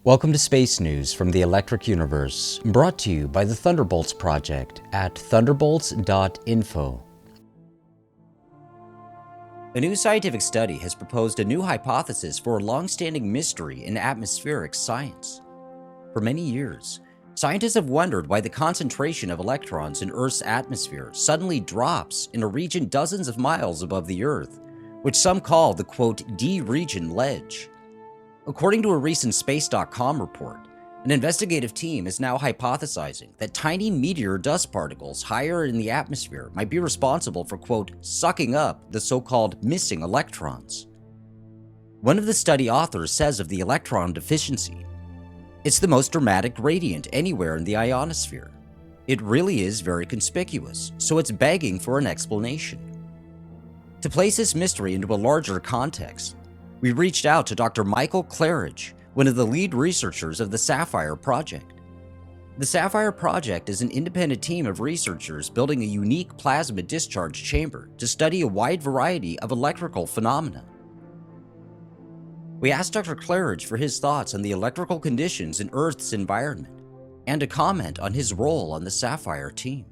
Welcome to Space News from the Electric Universe, brought to you by the Thunderbolts Project at thunderbolts.info. A new scientific study has proposed a new hypothesis for a long-standing mystery in atmospheric science. For many years, scientists have wondered why the concentration of electrons in Earth's atmosphere suddenly drops in a region dozens of miles above the Earth, which some call the quote, D region ledge. According to a recent Space.com report, an investigative team is now hypothesizing that tiny meteor dust particles higher in the atmosphere might be responsible for, quote, sucking up the so-called missing electrons. One of the study authors says of the electron deficiency, "It's the most dramatic gradient anywhere in the ionosphere. It really is very conspicuous, so it's begging for an explanation." To place this mystery into a larger context, we reached out to Dr. Michael Clarage, one of the lead researchers of the SAFIRE Project. The SAFIRE Project is an independent team of researchers building a unique plasma discharge chamber to study a wide variety of electrical phenomena. We asked Dr. Clarage for his thoughts on the electrical conditions in Earth's environment and to comment on his role on the SAFIRE team.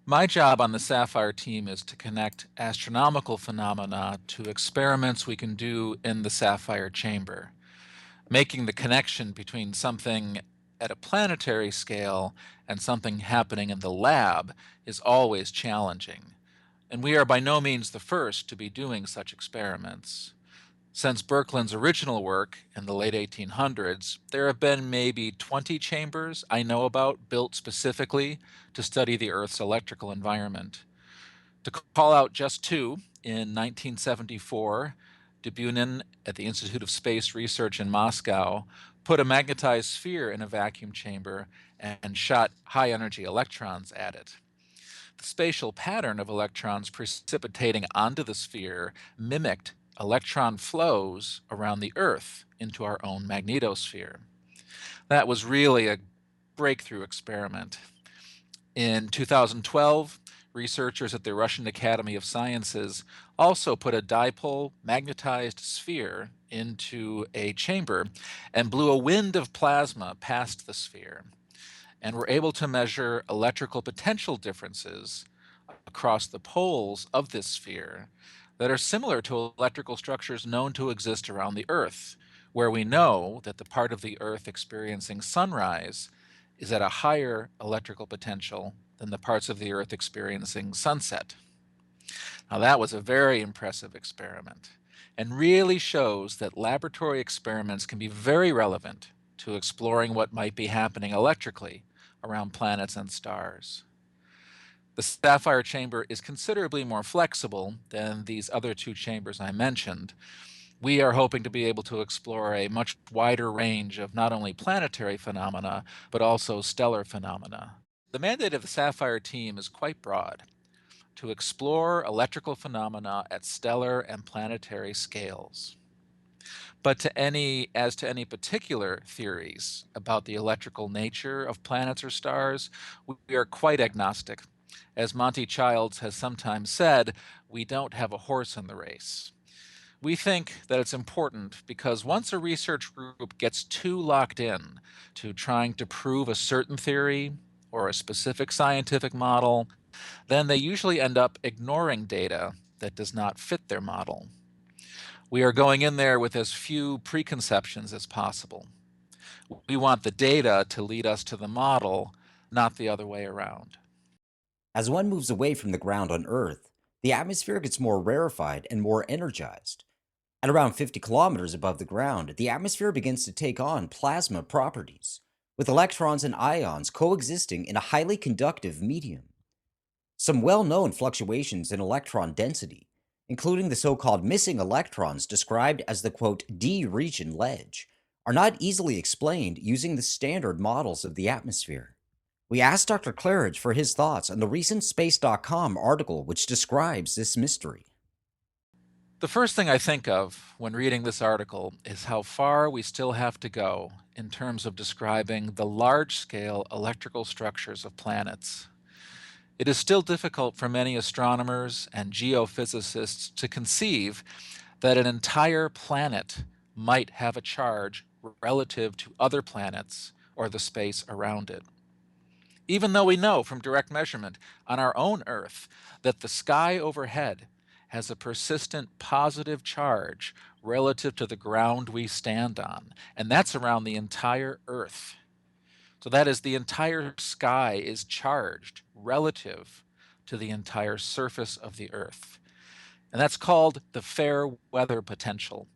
My job on the SAFIRE team is to connect astronomical phenomena to experiments we can do in the SAFIRE chamber. Making the connection between something at a planetary scale and something happening in the lab is always challenging, and we are by no means the first to be doing such experiments. Since Birkeland's original work in the late 1800s, there have been maybe 20 chambers I know about built specifically to study the Earth's electrical environment. To call out just two, in 1974, Debunin at the Institute of Space Research in Moscow put a magnetized sphere in a vacuum chamber and shot high-energy electrons at it. The spatial pattern of electrons precipitating onto the sphere mimicked electron flows around the Earth into our own magnetosphere. That was really a breakthrough experiment. In 2012, researchers at the Russian Academy of Sciences also put a dipole magnetized sphere into a chamber and blew a wind of plasma past the sphere, and were able to measure electrical potential differences across the poles of this sphere that are similar to electrical structures known to exist around the Earth, where we know that the part of the Earth experiencing sunrise is at a higher electrical potential than the parts of the Earth experiencing sunset. Now that was a very impressive experiment and really shows that laboratory experiments can be very relevant to exploring what might be happening electrically around planets and stars. The SAFIRE chamber is considerably more flexible than these other two chambers I mentioned. We are hoping to be able to explore a much wider range of not only planetary phenomena, but also stellar phenomena. The mandate of the SAFIRE team is quite broad: to explore electrical phenomena at stellar and planetary scales. But as to any particular theories about the electrical nature of planets or stars, we are quite agnostic. As Monty Childs has sometimes said, we don't have a horse in the race. We think that it's important because once a research group gets too locked in to trying to prove a certain theory or a specific scientific model, then they usually end up ignoring data that does not fit their model. We are going in there with as few preconceptions as possible. We want the data to lead us to the model, not the other way around. As one moves away from the ground on Earth, the atmosphere gets more rarefied and more energized. At around 50 kilometers above the ground, the atmosphere begins to take on plasma properties, with electrons and ions coexisting in a highly conductive medium. Some well-known fluctuations in electron density, including the so-called missing electrons described as the quote D region ledge, are not easily explained using the standard models of the atmosphere. We asked Dr. Clarage for his thoughts on the recent Space.com article which describes this mystery. The first thing I think of when reading this article is how far we still have to go in terms of describing the large-scale electrical structures of planets. It is still difficult for many astronomers and geophysicists to conceive that an entire planet might have a charge relative to other planets or the space around it. Even though we know from direct measurement on our own Earth that the sky overhead has a persistent positive charge relative to the ground we stand on, and that's around the entire Earth. So that is, the entire sky is charged relative to the entire surface of the Earth. And that's called the fair weather potential.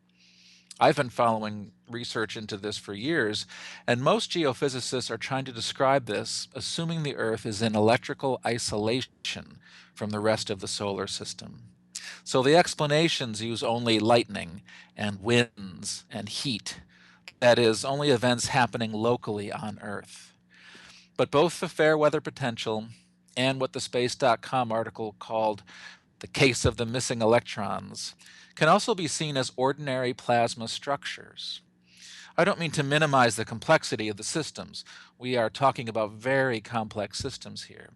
I've been following research into this for years, and most geophysicists are trying to describe this assuming the Earth is in electrical isolation from the rest of the solar system. So the explanations use only lightning and winds and heat, that is, only events happening locally on Earth. But both the fair weather potential and what the Space.com article called the case of the missing electrons can also be seen as ordinary plasma structures. I don't mean to minimize the complexity of the systems. We are talking about very complex systems here.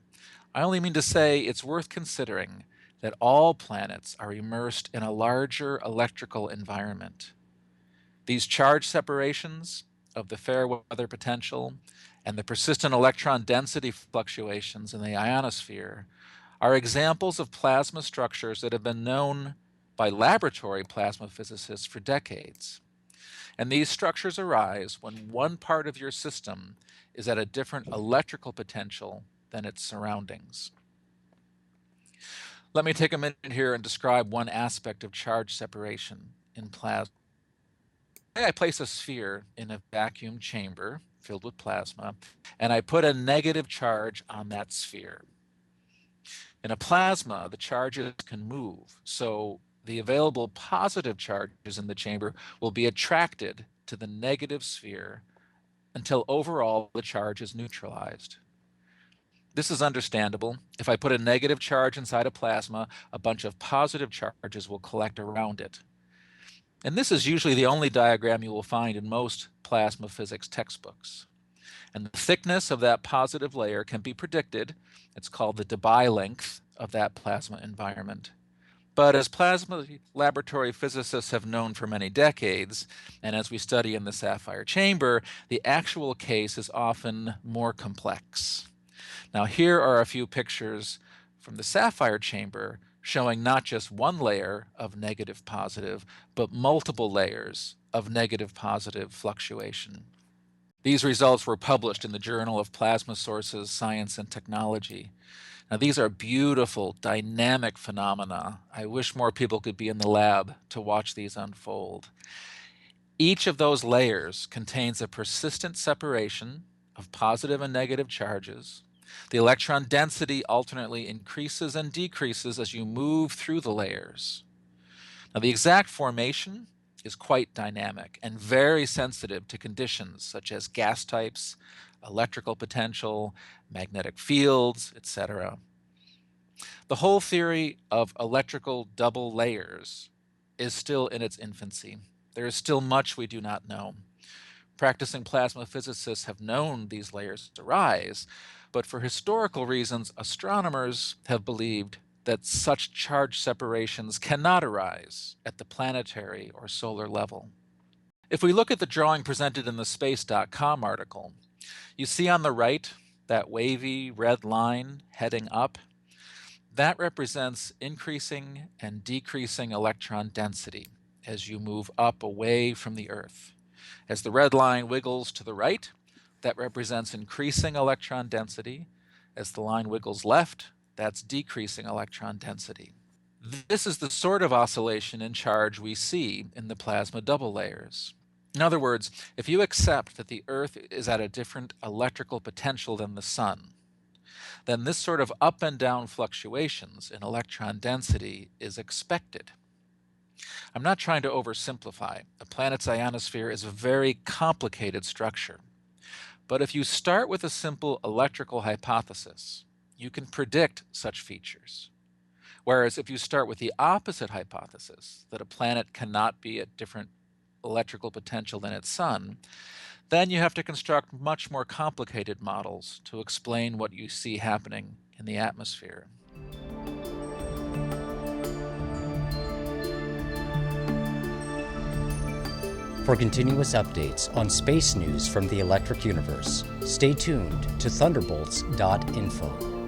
I only mean to say it's worth considering that all planets are immersed in a larger electrical environment. These charge separations of the fair weather potential and the persistent electron density fluctuations in the ionosphere are examples of plasma structures that have been known by laboratory plasma physicists for decades. And these structures arise when one part of your system is at a different electrical potential than its surroundings. Let me take a minute here and describe one aspect of charge separation in plasma. I place a sphere in a vacuum chamber filled with plasma, and I put a negative charge on that sphere. In a plasma, the charges can move, so the available positive charges in the chamber will be attracted to the negative sphere until overall the charge is neutralized. This is understandable. If I put a negative charge inside a plasma, a bunch of positive charges will collect around it. And this is usually the only diagram you will find in most plasma physics textbooks. And the thickness of that positive layer can be predicted. It's called the Debye length of that plasma environment. But as plasma laboratory physicists have known for many decades, and as we study in the SAFIRE chamber, the actual case is often more complex. Now, here are a few pictures from the SAFIRE chamber showing not just one layer of negative positive, but multiple layers of negative positive fluctuation. These results were published in the Journal of Plasma Sources, Science and Technology. Now, these are beautiful, dynamic phenomena. I wish more people could be in the lab to watch these unfold. Each of those layers contains a persistent separation of positive and negative charges. The electron density alternately increases and decreases as you move through the layers. Now, the exact formation is quite dynamic and very sensitive to conditions such as gas types, electrical potential, magnetic fields, etc. The whole theory of electrical double layers is still in its infancy. There is still much we do not know. Practicing plasma physicists have known these layers arise, but for historical reasons, astronomers have believed that such charge separations cannot arise at the planetary or solar level. If we look at the drawing presented in the Space.com article, you see on the right that wavy red line heading up. That represents increasing and decreasing electron density as you move up away from the Earth. As the red line wiggles to the right, that represents increasing electron density. As the line wiggles left, that's decreasing electron density. This is the sort of oscillation in charge we see in the plasma double layers. In other words, if you accept that the Earth is at a different electrical potential than the Sun, then this sort of up and down fluctuations in electron density is expected. I'm not trying to oversimplify. A planet's ionosphere is a very complicated structure. But if you start with a simple electrical hypothesis, you can predict such features. Whereas if you start with the opposite hypothesis, that a planet cannot be at different electrical potential than its sun, then you have to construct much more complicated models to explain what you see happening in the atmosphere. For continuous updates on space news from the electric universe, stay tuned to thunderbolts.info.